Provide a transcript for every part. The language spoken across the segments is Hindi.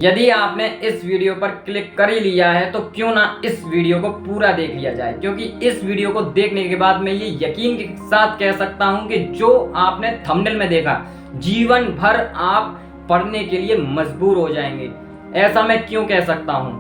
यदि आपने इस वीडियो पर क्लिक कर ही लिया है तो क्यों ना इस वीडियो को पूरा देख लिया जाए, क्योंकि इस वीडियो को देखने के बाद मैं ये यकीन के साथ कह सकता हूं कि जो आपने थंबनेल में देखा जीवन भर आप पढ़ने के लिए मजबूर हो जाएंगे। ऐसा मैं क्यों कह सकता हूं?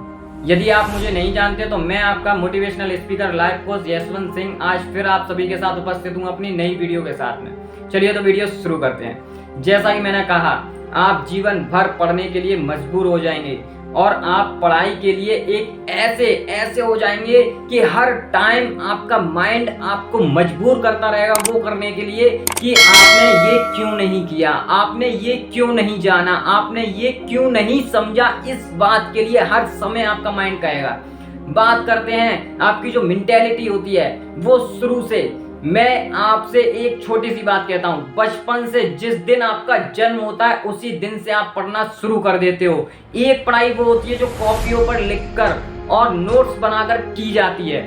यदि आप मुझे नहीं जानते तो मैं आपका motivational speaker life coach Yashwant Singh आज फिर आप सभी के साथ उपस्थित हूं अपनी नई वीडियो के साथ में। चलिए तो वीडियो शुरू करते हैं। जैसा कि मैंने कहा, आप जीवन भर पढ़ने के लिए मजबूर हो जाएंगे और आप पढ़ाई के लिए एक ऐसे हो जाएंगे कि हर टाइम आपका माइंड आपको मजबूर करता रहेगा वो करने के लिए कि आपने ये क्यों नहीं किया, आपने ये क्यों नहीं जाना, आपने ये क्यों नहीं समझा। इस बात के लिए हर समय आपका माइंड कहेगा। बात करते हैं आपकी जो मेंटेलिटी होती है वो शुरू से, मैं आपसे एक छोटी सी बात कहता हूं, बचपन से जिस दिन आपका जन्म होता है उसी दिन से आप पढ़ना शुरू कर देते हो। एक पढ़ाई वो होती है जो कॉपियों पर लिखकर और नोट्स बनाकर की जाती है,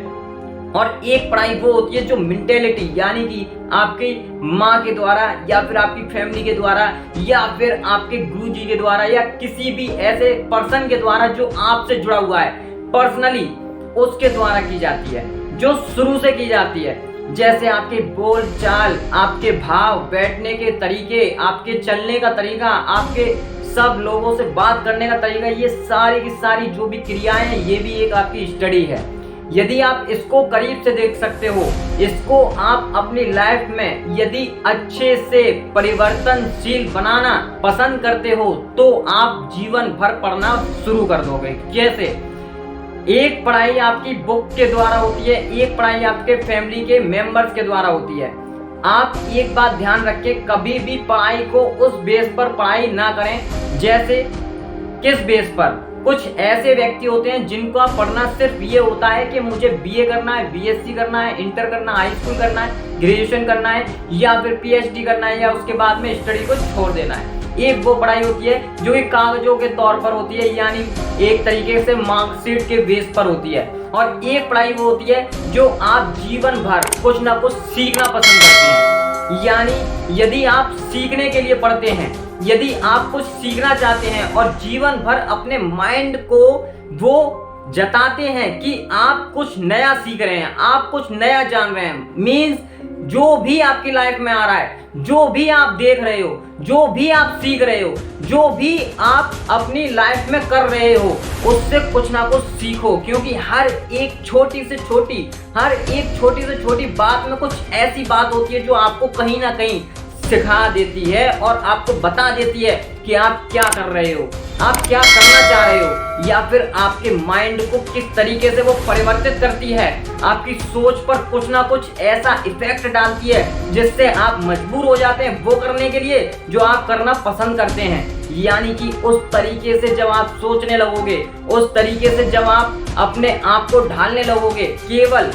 और एक पढ़ाई वो होती है जो मेंटेलिटी यानी कि आपकी माँ के द्वारा या फिर आपकी फैमिली के द्वारा या फिर आपके गुरुजी के द्वारा या किसी भी ऐसे पर्सन के द्वारा जो आपसे जुड़ा हुआ है पर्सनली, उसके द्वारा की जाती है, जो शुरू से की जाती है। जैसे आपके बोल चाल, आपके भाव, बैठने के तरीके, आपके चलने का तरीका, आपके सब लोगों से बात करने का तरीका, ये सारी की सारी जो भी क्रियाएं हैं ये भी एक आपकी स्टडी है। यदि आप इसको करीब से देख सकते हो, इसको आप अपनी लाइफ में यदि अच्छे से परिवर्तनशील बनाना पसंद करते हो तो आप जीवन भर पढ़ना शुरू कर दोगे। जैसे एक पढ़ाई आपकी बुक के द्वारा होती है, एक पढ़ाई आपके फैमिली के मेंबर्स के द्वारा होती है। आप एक बात ध्यान रखें, कभी भी पढ़ाई को उस बेस पर पढ़ाई ना करें। जैसे किस बेस पर? कुछ ऐसे व्यक्ति होते हैं जिनको पढ़ना सिर्फ ये होता है कि मुझे बीए करना है, बीएससी करना है, इंटर करना है, हाई स्कूल करना है, ग्रेजुएशन करना है या फिर पीएचडी करना है या उसके बाद में स्टडी को छोड़ देना है। एक वो पढ़ाई होती है जो कि कागजों के तौर पर होती है, यानी एक तरीके से मार्कशीट के बेस पर होती है, और एक पढ़ाई वो होती है जो आप जीवन भर कुछ ना कुछ सीखना पसंद करते हैं। यानी यदि आप सीखने के लिए पढ़ते हैं, यदि आप कुछ सीखना चाहते हैं और जीवन भर अपने माइंड को वो जताते हैं कि आप कुछ नया सीख रहे हैं, आप कुछ नया जान रहे हैं, मीन्स जो भी आपकी लाइफ में आ रहा है, जो भी आप देख रहे हो, जो भी आप सीख रहे हो, जो भी आप अपनी लाइफ में कर रहे हो, उससे कुछ ना कुछ सीखो। क्योंकि हर एक छोटी से छोटी बात में कुछ ऐसी बात होती है जो आपको कहीं ना कहीं सिखा देती है और आपको बता देती है कि आप क्या कर रहे हो, आप क्या करना चाह रहे हो, या फिर आपके माइंड को किस तरीके से वो परिवर्तित करती है, आपकी सोच पर कुछ ना कुछ ऐसा इफेक्ट डालती है जिससे आप मजबूर हो जाते हैं वो करने के लिए जो आप करना पसंद करते हैं। यानी कि उस तरीके से जब आप सोचने लगोगे, उस तरीके से जब आप अपने आप को ढालने लगोगे, केवल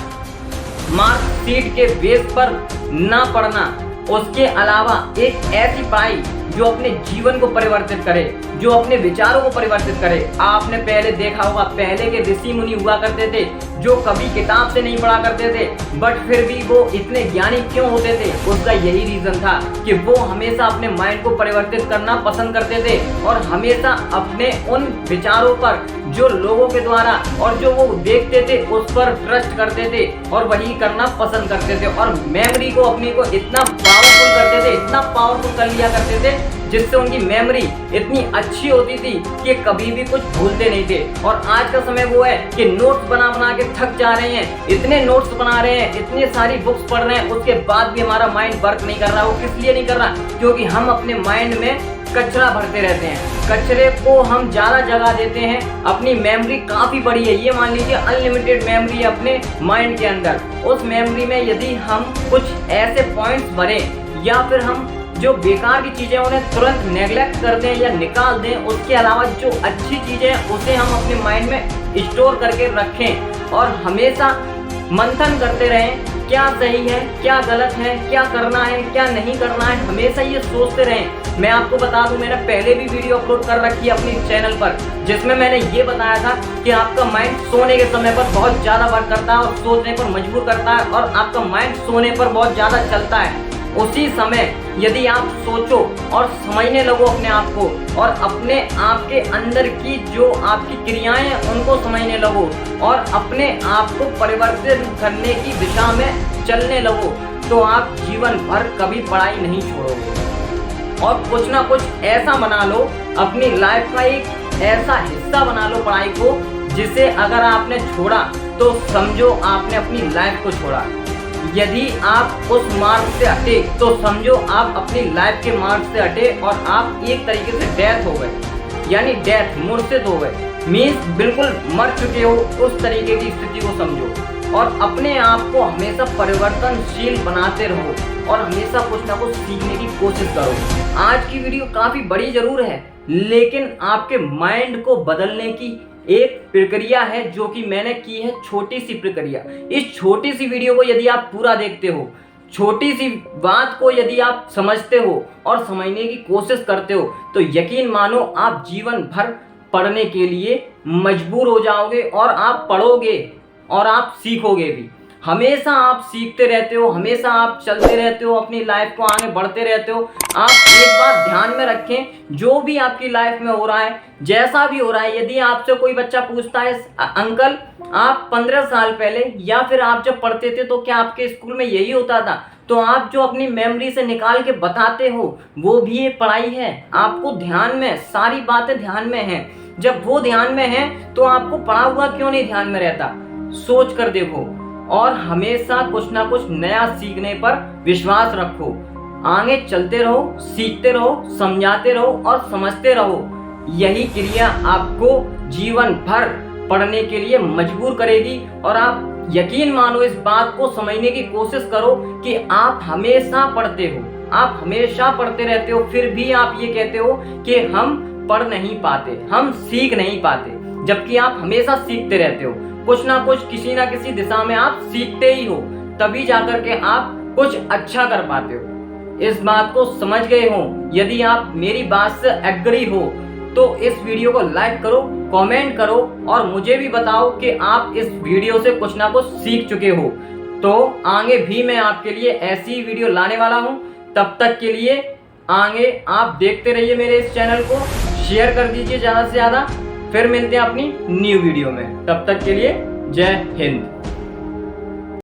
मार्कशीट के बेस पर ना पढ़ना, उसके अलावा एक ऐसी पढ़ाई जो अपने जीवन को परिवर्तित करे, जो अपने विचारों को परिवर्तित करे। आपने पहले देखा होगा, पहले के ऋषि मुनि हुआ करते थे जो कभी किताब से नहीं पढ़ा करते थे, बट फिर भी वो इतने ज्ञानी क्यों होते थे? उसका यही रीजन था कि वो हमेशा अपने माइंड को परिवर्तित करना पसंद करते थे और हमेशा अपने उन विचारों पर जो लोगों के द्वारा और जो वो देखते थे उस पर ट्रस्ट करते थे और वही करना पसंद करते थे, और मेमोरी को अपनी को इतना पावरफुल करते थे, इतना पावरफुल कर लिया करते थे जिससे उनकी मेमोरी इतनी अच्छी होती थी कि कभी भी कुछ भूलते नहीं थे। और आज का समय वो है कि नोट्स बना बना के थक जा रहे हैं, इतने नोट्स बना रहे हैं, इतनी सारी बुक्स पढ़ रहे हैं, उसके बाद भी हमारा माइंड वर्क नहीं कर रहा। वो किस लिए नहीं कर रहा? क्योंकि हम अपने माइंड में कचरा भरते रहते हैं, कचरे को हम ज़्यादा जगह देते हैं। अपनी मेमोरी काफ़ी बड़ी है, ये मान लीजिए अनलिमिटेड मेमोरी है अपने माइंड के अंदर। उस मेमोरी में यदि हम कुछ ऐसे पॉइंट्स भरें या फिर हम जो बेकार की चीज़ें उन्हें तुरंत नेगलेक्ट कर दें या निकाल दें, उसके अलावा जो अच्छी चीज़ें हैं उसे हम अपने माइंड में स्टोर करके रखें और हमेशा मंथन करते रहें, क्या सही है, क्या गलत है, क्या करना है, क्या नहीं करना है, हमेशा ये सोचते रहें। मैं आपको बता दूं, मैंने पहले भी वीडियो अपलोड कर रखी है अपनी चैनल पर जिसमें मैंने ये बताया था कि आपका माइंड सोने के समय पर बहुत ज़्यादा वर्क करता है और सोचने पर मजबूर करता है, और आपका माइंड सोने पर बहुत ज़्यादा चलता है। उसी समय यदि आप सोचो और समझने लगो अपने आप को और अपने आप के अंदर की जो आपकी क्रियाएं हैं उनको समझने लगो और अपने आप को परिवर्तित करने की दिशा में चलने लगो, तो आप जीवन भर कभी पढ़ाई नहीं छोड़ोगे। और कुछ ना कुछ ऐसा बना लो, अपनी लाइफ का एक ऐसा हिस्सा बना लो पढ़ाई को, जिसे अगर आपने छोड़ा तो समझो आपने अपनी लाइफ को छोड़ा। यदि आप उस मार्ग से हटे तो समझो आप अपनी लाइफ के मार्ग से हटे और आप एक तरीके से डेथ हो गए, यानी डेथ मुर्शिद हो गए, मीन्स बिल्कुल मर चुके हो, उस तरीके की स्थिति को समझो। और अपने आप को हमेशा परिवर्तनशील बनाते रहो और हमेशा कुछ ना कुछ सीखने की कोशिश करो। आज की वीडियो काफ़ी बड़ी ज़रूर है, लेकिन आपके माइंड को बदलने की एक प्रक्रिया है जो कि मैंने की है, छोटी सी प्रक्रिया। इस छोटी सी वीडियो को यदि आप पूरा देखते हो, छोटी सी बात को यदि आप समझते हो और समझने की कोशिश करते हो, तो यकीन मानो आप जीवन भर पढ़ने के लिए मजबूर हो जाओगे और आप पढ़ोगे और आप सीखोगे भी। हमेशा आप सीखते रहते हो, हमेशा आप चलते रहते हो, अपनी लाइफ को आगे बढ़ते रहते हो। आप एक बात ध्यान में रखें, जो भी आपकी लाइफ में हो रहा है, जैसा भी हो रहा है, यदि आपसे कोई बच्चा पूछता है अंकल आप 15 साल पहले या फिर आप जब पढ़ते थे तो क्या आपके स्कूल में यही होता था, तो आप जो अपनी मेमोरी से निकाल के बताते हो वो भी एक पढ़ाई है। आपको ध्यान में सारी बातें ध्यान में हैं, जब वो ध्यान में है तो आपको पढ़ा हुआ क्यों नहीं ध्यान में रहता। सोच कर देखो और हमेशा कुछ ना कुछ नया सीखने पर विश्वास रखो। आगे चलते रहो, सीखते रहो, समझाते रहो और समझते रहो। यही क्रिया आपको जीवन भर पढ़ने के लिए मजबूर करेगी और आप यकीन मानो, इस बात को समझने की कोशिश करो कि आप हमेशा पढ़ते हो, आप हमेशा पढ़ते रहते हो, फिर भी आप ये कहते हो कि हम पढ़ नहीं पाते, हम सीख नहीं पाते, जबकि आप हमेशा सीखते रहते हो। कुछ ना कुछ किसी ना किसी दिशा में आप सीखते ही हो, तभी जाकर के आप कुछ अच्छा कर पाते हो। इस बात को समझ गए हो? यदि आप मेरी बात से एग्री हो तो इस वीडियो को लाइक करो, कमेंट करो और मुझे भी बताओ कि आप इस वीडियो से कुछ ना कुछ सीख चुके हो। तो आगे भी मैं आपके लिए ऐसी वीडियो लाने वाला हूं। तब तक के लिए आगे आप देखते रहिए मेरे इस चैनल को, शेयर कर दीजिए ज़्यादा से ज़्यादा। फिर मिलते हैं अपनी न्यू वीडियो में, तब तक के लिए जय हिंद।